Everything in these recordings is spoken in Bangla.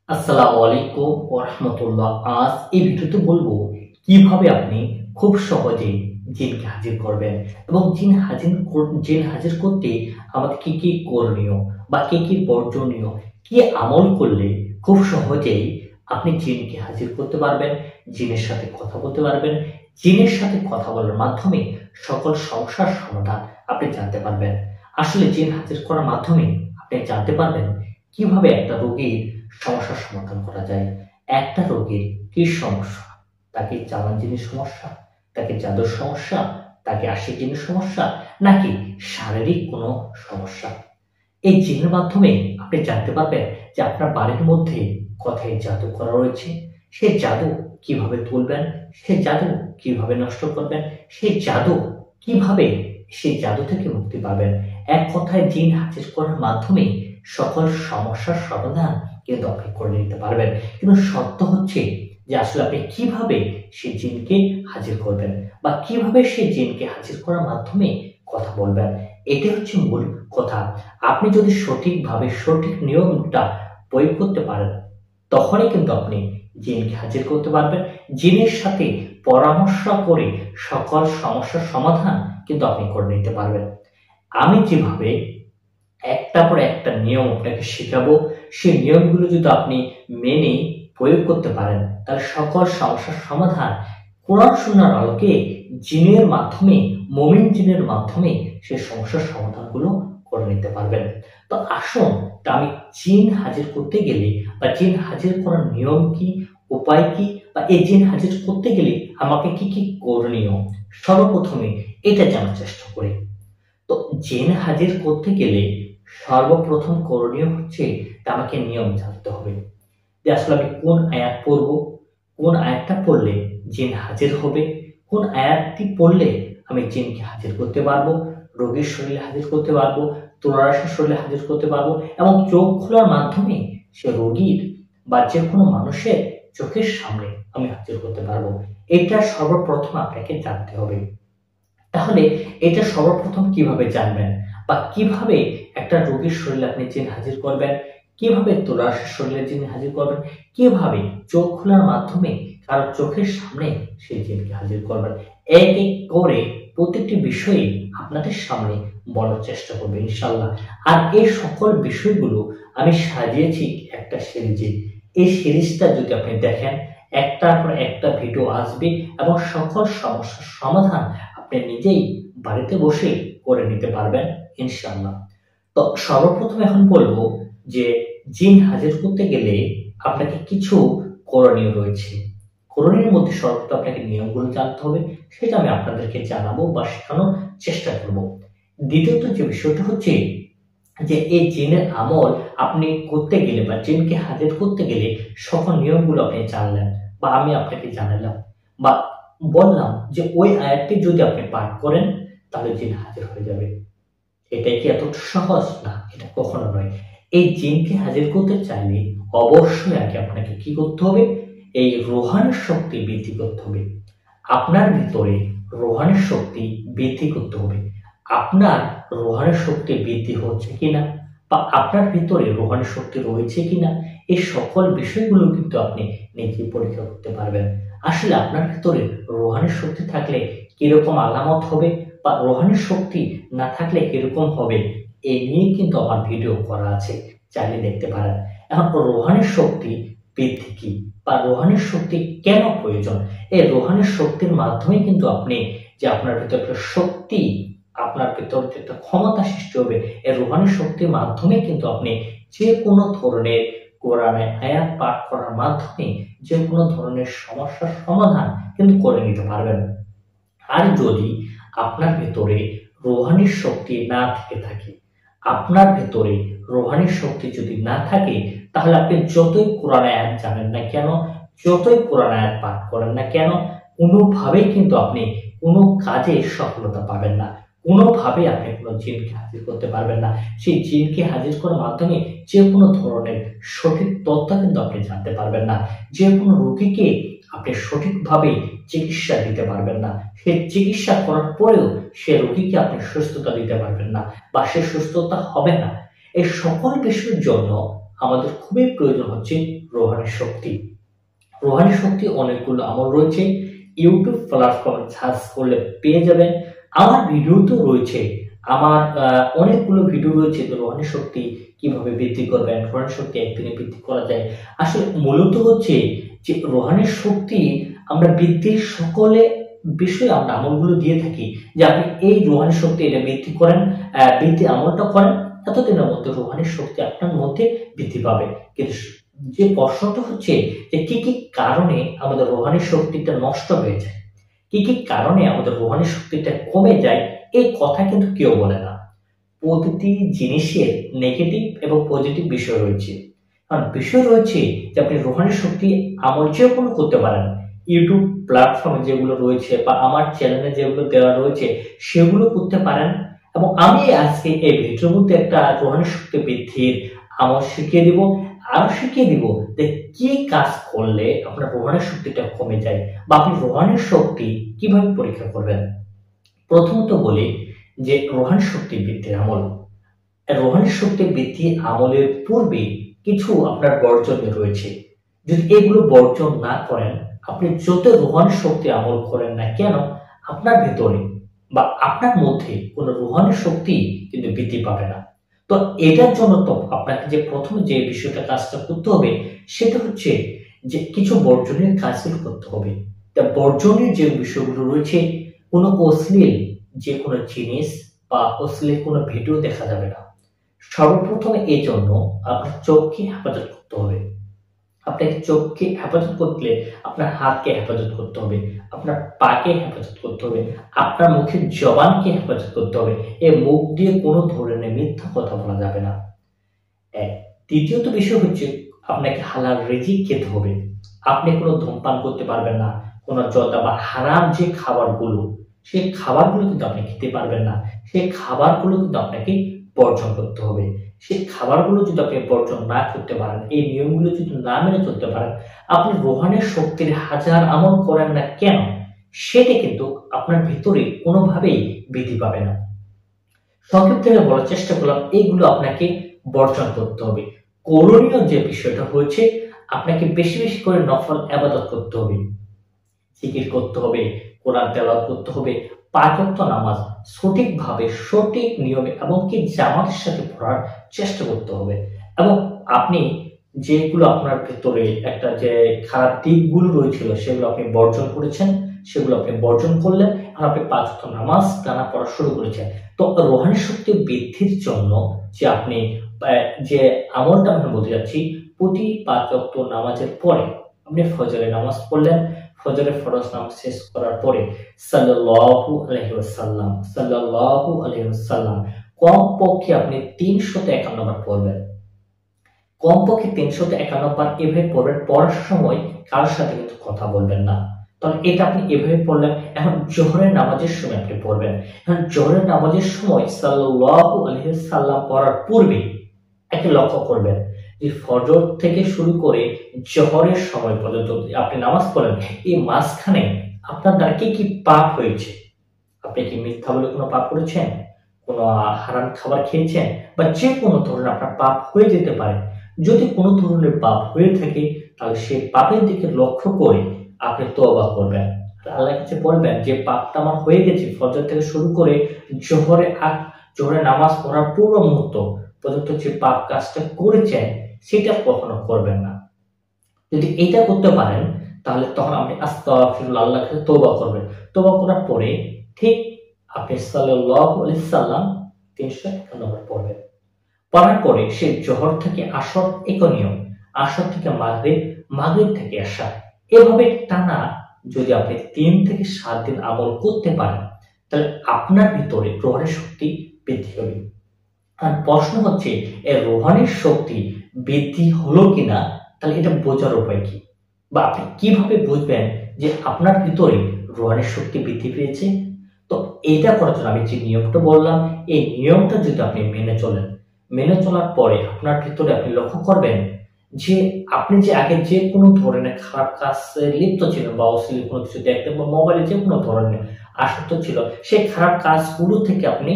আসসালামু আলাইকুম ওয়া রাহমাতুল্লাহ। আজ এই ভিডিওতে বলবো কিভাবে আপনি খুব সহজেই জিনকে হাজির করবেন এবং জিন হাজির করতে আমাদের কি কি করণীয় বা কি কি বর্জনীয়, কি আমল করলে খুব সহজেই আপনি জিনকে হাজির করতে পারবেন, জিনের সাথে কথা বলতে পারবেন, জিনের সাথে কথা বলার মাধ্যমে সকল সমস্যার সমাধান আপনি জানতে পারবেন। আসলে জিন হাজির করার মাধ্যমে আপনি জানতে পারবেন কিভাবে একটা রোগীর সমস্যার সমাধান করা যায়। একটা রোগীর কি সমস্যা, তাকে চালান জিনের সমস্যা, তাকে জাদুর সমস্যা, তাকে আশিক জিনের সমস্যা, নাকি শারীরিক কোনো সমস্যা। এই জিনের মাধ্যমে আপনি জানতে পারবেন যে আপনার বাড়ির মধ্যে কোথায় জাদু করা রয়েছে, সেই জাদু কিভাবে তুলবেন, সেই জাদু কিভাবে নষ্ট করবেন, কিভাবে সেই জাদু থেকে মুক্তি পাবেন। এক কথায় জিন হাজির করার মাধ্যমে সকল সমস্যার সমাধান কিন্তু আপনি করে নিতে পারবেন। কিন্তু শর্ত হচ্ছে যে আসলে আপনি কিভাবে সেই জিনকে হাজির করবেন বা কিভাবে সেই জিনকে হাজির করার মাধ্যমে কথা বলবেন। এটাই হচ্ছে মূল কথা। আপনি যদি সঠিকভাবে সঠিক নিয়মটা প্রয়োগ করতে পারেন, তখনই কিন্তু আপনি জিনকে হাজির করতে পারবেন। জিনের সাথে পরামর্শ করে সকল সমস্যার সমাধান কিন্তু আপনি করে নিতে পারবেন। আমি যেভাবে একটা পর একটা নিয়ম আপনাকে শেখাবো, সেই নিয়মগুলো যদি আপনি মেনে প্রয়োগ করতে পারেন, তাহলে সকল সমস্যার সমাধান কোরআন সুন্নাহর আলোকে জিনের মাধ্যমে, মুমিন জিনের মাধ্যমে সেই সমস্যার সমাধানগুলো করে নিতে পারবেন। তো আসুন, আমি জিন হাজির করতে গেলে বা জিন হাজির করার নিয়ম কি, উপায় কি, বা এই জিন হাজির করতে গেলে আমাকে কি কি করণীয়, সর্বপ্রথমে এটা জানার চেষ্টা করি। তো জিন হাজির করতে গেলে সর্বপ্রথম করণীয় হচ্ছে আমাকে নিয়ম জানতে হবে যে আসলে আমি কোন আয়াত পড়ব, কোন আয়াতটা পড়লে জিন হাজির হবে, কোন আয়াতটি পড়লে আমি জিনকে হাজির করতে পারবো, রোগীর শরীরে হাজির করতে পারবো, তুলারাশের শরীরে হাজির করতে পারবো, এবং চোখ খোলার মাধ্যমে সে রোগীর বা যে কোনো মানুষের চোখের সামনে আমি হাজির করতে পারবো। এটা সর্বপ্রথম আপনাকে জানতে হবে। তাহলে এটা সর্বপ্রথম কিভাবে জানবেন বা কিভাবে একটা রোগীর শরীরে আপনি জিন হাজির করবেন, কিভাবে তুলারাশের শরীরে জিন হাজির করবেন, কিভাবে চোখ খোলার মাধ্যমে কারো চোখের সামনে সেই জিনকে হাজির করবেন, এক এক করে প্রত্যেকটি বিষয়ে আপনাদের সামনে বলার চেষ্টা করবে ইনশাল্লাহ। আর এই সকল বিষয়গুলো আমি সাজিয়েছি একটা সিরিজে। এই সিরিজটা যদি আপনি দেখেন, একটার পর একটা ভিডিও আসবে এবং সকল সমস্যার সমাধান আপনি নিজেই বাড়িতে বসে করে নিতে পারবেন ইনশাআল্লাহ। তো সর্বপ্রথম এখন বলবো যে জিন হাজির করতে গেলে আপনাকে কিছু করণীয় রয়েছে। করণীয়ের মধ্যে সর্বপ্রথম আপনাকে নিয়মগুলো জানতে হবে, সেটা আমি আপনাদেরকে জানাবো বা শেখানোর চেষ্টা করব। দ্বিতীয়ত যে বিষয়টা হচ্ছে যে এই জিনের আমল আপনি করতে গেলে বা জিনকে হাজির করতে গেলে সকল নিয়মগুলো আপনি জানলেন বা আমি আপনাকে জানালাম বা বললাম যে ওই আয়াতটি যদি আপনি পাঠ করেন তাহলে জিন হাজির হয়ে যাবে। এটাই কি এত সহজ? না, এটা কখনো নয়। এই জিনকে হাজির করতে চাইলে অবশ্যই আগে আপনাকে কি করতে হবে? এই রোহানি শক্তি বৃদ্ধি করতে হবে। আপনার ভিতরে রোহানি শক্তি বৃদ্ধি করতে হবে। আপনার রোহানি শক্তি বৃদ্ধি হচ্ছে কিনা বা আপনার ভিতরে রোহানি শক্তি রয়েছে কিনা, এই সকল বিষয়গুলো কিন্তু আপনি নিজে পরীক্ষা করতে পারবেন। আসলে আপনার ভিতরে রোহানি শক্তি থাকলে কিরকম আলামত হবে বা রোহানি শক্তি না থাকলে কিরকম হবে, এই নিয়ে কিন্তু আমার ভিডিও করা আছে, চাইলে দেখতে পারেন। এখন রোহানি শক্তি বৃদ্ধি কি বা রোহানি শক্তি কেন প্রয়োজন, এই রোহানি শক্তির মাধ্যমে কিন্তু আপনি যে আপনার ভিতরে একটা শক্তি, আপনার ভিতর যে একটা ক্ষমতা সৃষ্টি হবে, এই রোহানি শক্তির মাধ্যমে কিন্তু আপনি যে কোনো ধরনের কোরআনে আয়াত পাঠ করার মাধ্যমে যে কোনো ধরনের সমস্যার সমাধান কিন্তু করে নিতে পারবেন। আর যদি আপনার ভেতরে রোহানি শক্তি না থেকে থাকে, আপনার ভেতরে রোহানি শক্তি যদি না থাকে, তাহলে আপনি যতই কোরআন আয়াত জানেন না কেন, যতই কোরআন আয়াত পাঠ করেন না কেন, কোনোভাবেই কিন্তু আপনি কোনো কাজে সফলতা পাবেন না। কোনোভাবে আপনি কোনো জিনকে হাজির করতে পারবেন না। সেই জিনকে হাজির করার মাধ্যমে যে কোনো ধরনের সঠিক তথ্য কিন্তু আপনি জানতে পারবেন না। যে কোনো রোগীকে আপনি সঠিকভাবে চিকিৎসা দিতে পারবেন না। সেই চিকিৎসা করার পরেও সে রোগীকে আপনি সুস্থতা দিতে পারবেন না বা সে সুস্থতা হবে না। এই সকল বিষয়ের জন্য আমাদের খুবই প্রয়োজন হচ্ছে রোহানি শক্তি। রোহানি শক্তি অনেকগুলো আমল রয়েছে, ইউটিউব প্ল্যাটফর্মে সার্চ করলে পেয়ে যাবেন। আমার ভিডিও তো রয়েছে, আমার অনেকগুলো ভিডিও রয়েছে তো রোহানি শক্তি কিভাবে বৃদ্ধি করবেন, রোহানি শক্তি একদিনে বৃদ্ধি করা যায়। আসলে মূলত হচ্ছে যে রোহানি শক্তি আমরা বৃদ্ধির সকলে বিষয়ে আমরা আমলগুলো দিয়ে থাকি, যে আপনি এই রোহানি শক্তি এটা বৃদ্ধি করেন, বৃদ্ধি আমলটা করেন, এতদিনের মধ্যে রোহানি শক্তি আপনার মধ্যে বৃদ্ধি পাবে। কিন্তু যে প্রশ্নটা হচ্ছে যে কি কি কারণে আমাদের রোহানি শক্তিটা নষ্ট হয়ে যায়, কি কি কারণে আমাদের রোহানি শক্তিটা কমে যায়, এই কথা কিন্তু কেউ বলে না। প্রতিটি জিনিসের নেগেটিভ এবং পজিটিভ বিষয় রয়েছে। কারণ বিষয় রয়েছে যে আপনি রোহানি শক্তি আমল যে কোনো করতে পারেন, ইউটিউব প্ল্যাটফর্মে যেগুলো রয়েছে বা আমার চ্যানেলে যেগুলো দেওয়া রয়েছে সেগুলো করতে পারেন। এবং আমি আজকে এই ভিডিওর মধ্যে একটা রোহানি শক্তি বৃদ্ধির আমল শিখিয়ে দিব, আরো শিখিয়ে দিব যে কি কাজ করলে আপনার রোহানি শক্তিটা কমে যায় বা আপনি রোহানি শক্তি কিভাবে পরীক্ষা করবেন। প্রথমত বলি যে রোহানি শক্তি বৃদ্ধির আমল, রোহানি শক্তি বৃদ্ধির আমলের পূর্বে কিছু আপনার বর্জনীয় রয়েছে। যদি এগুলো বর্জন না করেন, আপনি যত রোহানি শক্তি আমল করেন না কেন, আপনার ভেতরে বা আপনার মধ্যে কোনো রোহানি শক্তি কিন্তু বৃদ্ধি পাবে না। তো এটার জন্য তো আপনাকে যে প্রথমে যে বিষয়টা কাজটা করতে হবে সেটা হচ্ছে যে কিছু বর্জনীয় কাজগুলো করতে হবে। তা বর্জনীয় যে বিষয়গুলো রয়েছে, কোনো অশ্লীল যে কোনো জিনিস বা অশ্লীল কোনো ভিডিও দেখা যাবে না। সর্বপ্রথমে এই জন্য আপনার চোখকে হেফাজত করতে হবে। আপনাকে চোখকে হেফাজত করতে আপনার হাতকে হেফাজত করতে হবে, আপনার পাকে হেফাজত করতে হবে, আপনার মুখের জবানকে হেফাজত করতে হবে। এই মুখ দিয়ে কোনো ধরনের মিথ্যা কথা বলা যাবে না। এক দ্বিতীয়ত বিষয় হচ্ছে আপনাকে হালাল রিজিক খেতে হবে। আপনি কোনো ধূমপান করতে পারবেন না, কোনো জর্দা বা হারাম যে খাবারগুলো, সেই খাবারগুলো কিন্তু আপনি খেতে পারবেন না। সেই খাবারগুলো কিন্তু আপনাকে বর্জন করতে হবে। সেই খাবারগুলো যদি আপনি বর্জন না করতে পারেন, এই নিয়মগুলো যদি না মেনে চলতে পারেন, আপনি রোহানি শক্তির হাজার আমল করেন না কেন, সেটা কিন্তু আপনার ভিতরে কোনোভাবেই বৃদ্ধি পাবে না। সংক্ষিপ্ত বলার চেষ্টা করলাম, এইগুলো আপনাকে বর্জন করতে হবে। করণীয় যে বিষয়টা হচ্ছে আপনাকে বেশি বেশি করে নফল ইবাদত করতে হবে, জিকির করতে হবে, কোরআন তেলাওয়াত করতে হবে, 5 ওয়াক্ত নামাজ সঠিকভাবে সঠিক নিয়মে এবং কি জামাতের সাথে পড়ার চেষ্টা করতে হবে। এবং আপনি যেগুলো আপনার ভেতরে একটা যে খারাপ দিকগুলো রয়েছিল সেগুলো আপনি বর্জন করেছেন, সেগুলো আপনি বর্জন করলেন, আর আপনি 5 ওয়াক্ত নামাজ টানা পড়া শুরু করেছেন। তো রোহানি শক্তি বৃদ্ধির জন্য যে আপনি যে আমলটা আমি বলতে যাচ্ছি, প্রতি 5 ওয়াক্ত নামাজের পরে আপনি ফজরের নামাজ পড়লেন, ফজরের ফরজ নামাজ শেষ করার পরে সাল্লাল্লাহু আলাইহি ওয়াসাল্লাম কমপক্ষে আপনি 351 বার পড়বেন। কমপক্ষে 351 বার এভাবে পড়বেন। পড়ার সময় কারোর সাথে কিন্তু কথা বলবেন না। তাহলে এটা আপনি এভাবে পড়লেন। এখন জোহরের নামাজের সময় আপনি পড়বেন। এখন জোহরের নামাজের সময় সাল্লাল্লাহু আলাইহি ওয়াসাল্লাম পড়ার পূর্বে একটা লক্ষ্য করবেন যে ফজর থেকে শুরু করে জোহরের সময় পর্যন্ত আপনি নামাজ পড়েন, এই মাঝখানে আপনার দ্বারা কি কি পাপ হয়েছে। আপনি কি মিথ্যা বলে কোনো পাপ করেছেন, কোনো হারাম খাবার খেয়েছেন, বা যে কোনো ধরনের আপনার পাপ হয়ে যেতে পারে। যদি কোনো ধরনের পাপ হয়ে থাকে তাহলে সেই পাপের দিকে লক্ষ্য করে আপনি তওবা করবেন, আল্লাহর কাছে বলবেন যে পাপটা আমার হয়ে গেছে, ফজর থেকে শুরু করে জোহরে নামাজ পড়ার পূর্ব মুহূর্ত পর্যন্ত যে পাপ কাজটা করেছেন সেটা কখনো করবেন না। যদি এটা করতে পারেন তাহলে তখন আপনি আস্তাগফিরুল্লাহ, আল্লাহর কাছে তওবা করবেন। তওবা করার পরে ঠিক আপনি সাল্লাল্লাহু আলাইহি সাল্লাম 351 বার পড়বেন। পড়ার পরে সে জোহর থেকে আসর একই নিয়ম, আসর থেকে মাগরিব, মাগরিব থেকে এশা, এভাবে টানা যদি আপনি 3 থেকে 7 দিন আমল করতে পারেন তাহলে আপনার ভিতরে রোহানি শক্তি বৃদ্ধি হবে। আর প্রশ্ন হচ্ছে এই রোহানি শক্তি বৃদ্ধি হলো কিনা, তাহলে এটা বোঝার উপায় কি, বা আপনি কিভাবে বুঝবেন যে আপনার ভিতরে রোহানি শক্তি বৃদ্ধি পেয়েছে। তো এটা করার জন্য আমি যে নিয়মটা বললাম, এই নিয়মটা যদি আপনি মেনে চলেন, মেনে চলার পরে আপনার ভিতরে আপনি লক্ষ্য করবেন যে আপনি যে আগে যে কোনো ধরনের খারাপ কাজে লিপ্ত ছিলেন বা অশ্লীল কোনো কিছু দেখতেন বা মোবাইলে যে কোনো ধরনের আসক্ত ছিল, সেই খারাপ কাজগুলো থেকে আপনি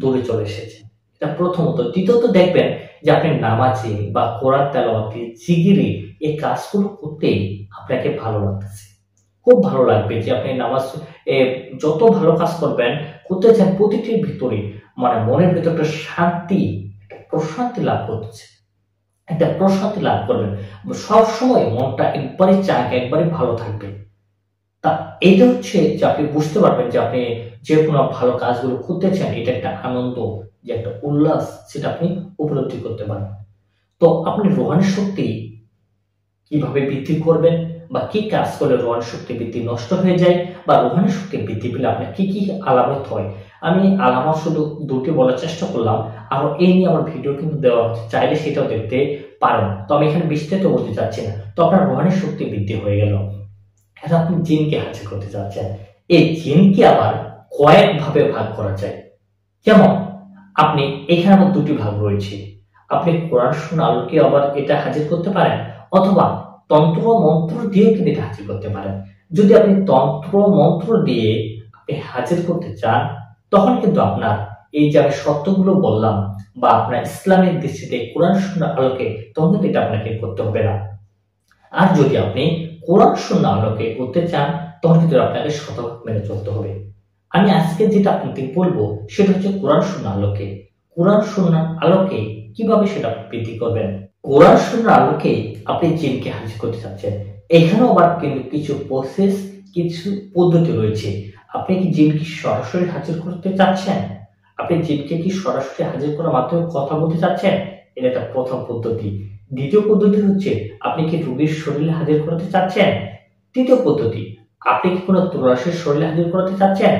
দূরে চলে এসেছেন। এটা প্রথমত। দ্বিতীয়ত দেখবেন যে আপনি নামাজে বা কোরআন তেলাওয়াতে জিকিরে এই কাজগুলো করতে আপনাকে ভালো লাগতেছে, খুব ভালো লাগবে যে আপনি নামাজ এ, যত ভালো কাজ করবেন করতে চান প্রতিটির ভিতরে মানে মনের ভিতরে একটা শান্তি, একটা প্রশান্তি লাভ করতেছে, একটা প্রশান্তি লাভ করবেন। সব সময় মনটা একবারই চাক, একবারই ভালো থাকবে। তা এইটা হচ্ছে যে আপনি বুঝতে পারবেন যে আপনি যে কোনো ভালো কাজগুলো করতেছেন, এটা একটা আনন্দ, যে একটা উল্লাস, সেটা আপনি উপলব্ধি করতে পারেন। তো আপনি রোহানি শক্তি কিভাবে বৃদ্ধি করবেন বা কি কাজ করলে রোহানি শক্তি বৃদ্ধি নষ্ট হয়ে যায় বা রোহানি শক্তি বৃদ্ধি পেলে আপনার কি কি আলামত হয়, আমি আলামত শুধু দুটি বলার চেষ্টা করলাম। আর এই নিয়ে আমার ভিডিও কিন্তু দেওয়া হচ্ছে, চাইলে সেটাও দেখতে পারেন। তো আমি এখানে বিস্তারিত বলতে চাচ্ছি না। তো আপনার রোহানি শক্তি বৃদ্ধি হয়ে গেল। এখন আপনি জিনকে হাজির করতে চাচ্ছেন, এই জিনকে আবার কয়েক ভাবে ভাগ করা যায়। যেমন আপনি এখানে আমার দুটি ভাগ রয়েছে, আপনি কোরআন শোনা আলোকে আবার এটা হাজির করতে পারেন, অথবা তন্ত্র মন্ত্র দিয়ে কিন্তু এটা হাজির করতে পারেন। যদি আপনি তন্ত্র মন্ত্র দিয়ে আপনি হাজির করতে চান, তখন কিন্তু আপনার এই যে আমি সত্যগুলো বললাম বা আপনার ইসলামের দৃষ্টিতে কোরআন শোনা আলোকে, তখন কিন্তু এটা আপনাকে করতে হবে না। আর যদি আপনি কোরআন শূন্য আলোকে করতে চান, তখন কিন্তু আপনাকে শতভাগ মেনে চলতে হবে। আমি আজকে যেটা আপনাকে বলবো সেটা হচ্ছে কোরআন শূন্য আলোকে। কোরআন শূন্য আলোকে কিভাবে সেটা আপনি বৃদ্ধি করবেন। কোরআন শূন্য আলোকে আপনি জিনকে হাজির করতে চাচ্ছেন, এখানেও আবার কিন্তু কিছু প্রসেস, কিছু পদ্ধতি রয়েছে। আপনি কি জিনকে সরাসরি হাজির করতে চাচ্ছেন, আপনি জিনকে কি সরাসরি হাজির করার মাধ্যমে কথা বলতে চাচ্ছেন, এটা একটা প্রথম পদ্ধতি। দ্বিতীয় পদ্ধতি হচ্ছে আপনি কি রোগীর শরীরে হাজির করাতে চাচ্ছেন। তৃতীয় পদ্ধতি, আপনি কি কোনো ত্রাসের শরীরে হাজির করাতে চাচ্ছেন।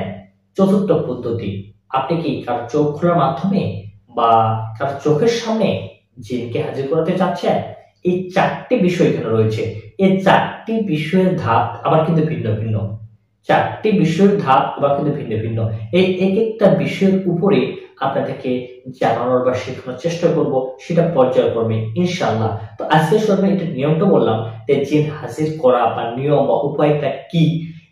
চতুর্থ পদ্ধতি, আপনি কি কারো চোখ খোলার মাধ্যমে বা কারো চোখের সামনে জিনকে হাজির করাতে চাচ্ছেন। এই চারটি বিষয় এখানে রয়েছে। এই চারটি বিষয়ের ধাপ আবার কিন্তু ভিন্ন ভিন্ন, চারটি বিষয়ের ধাপ আবার কিন্তু ভিন্ন ভিন্ন। এই এক একটা বিষয়ের উপরে আপনাদেরকে জানানোর বা শেখানোর চেষ্টা করব, সেটা পর্যায়ক্রমে ইনশাআল্লাহ। তো আজকে শুরুতে এটা নিয়মটা বললাম যে জিন হাজির করা বা নিয়ম বা উপায়টা কি।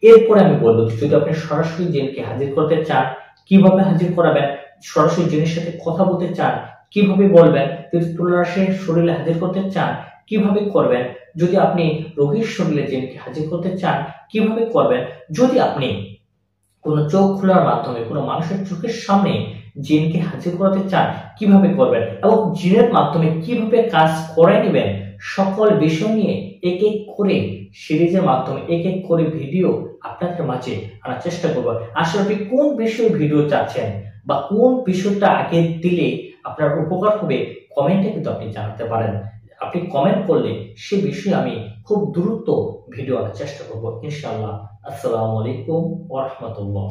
এরপরে আমি বলবো যদি আপনি সরাসরি জিনকে হাজির করতে চান, কিভাবে হাজির করাবেন। সরাসরি জিনের সাথে কথা বলতে চান, কিভাবে বলবেন। যদি তুলারাশের শরীরে হাজির করতে চান, কিভাবে করবেন। যদি আপনি রোগীর শরীরে জিনকে হাজির করতে চান, কিভাবে করবেন। যদি আপনি কোন চোখ খোলার মাধ্যমে কোন মানুষের চোখের সামনে জিনকে হাজির করাতে চান, কিভাবে করবেন এবং জিনের মাধ্যমে কিভাবে কাজ করে নেবেন, সকল বিষয় নিয়ে এক এক করে সিরিজের মাধ্যমে এক এক করে ভিডিও আপনাদের মাঝে আনার চেষ্টা করব। আসলে আপনি কোন বিষয়ে ভিডিও চাচ্ছেন বা কোন বিষয়টা আগে দিলে আপনার উপকার হবে, কমেন্টে কিন্তু আপনি জানাতে পারেন। আপনি কমেন্ট করলে সে বিষয়ে আমি খুব দ্রুত ভিডিও আনার চেষ্টা করব ইনশাআল্লাহ। আসসালামু আলাইকুম ওয়া রাহমাতুল্লাহ।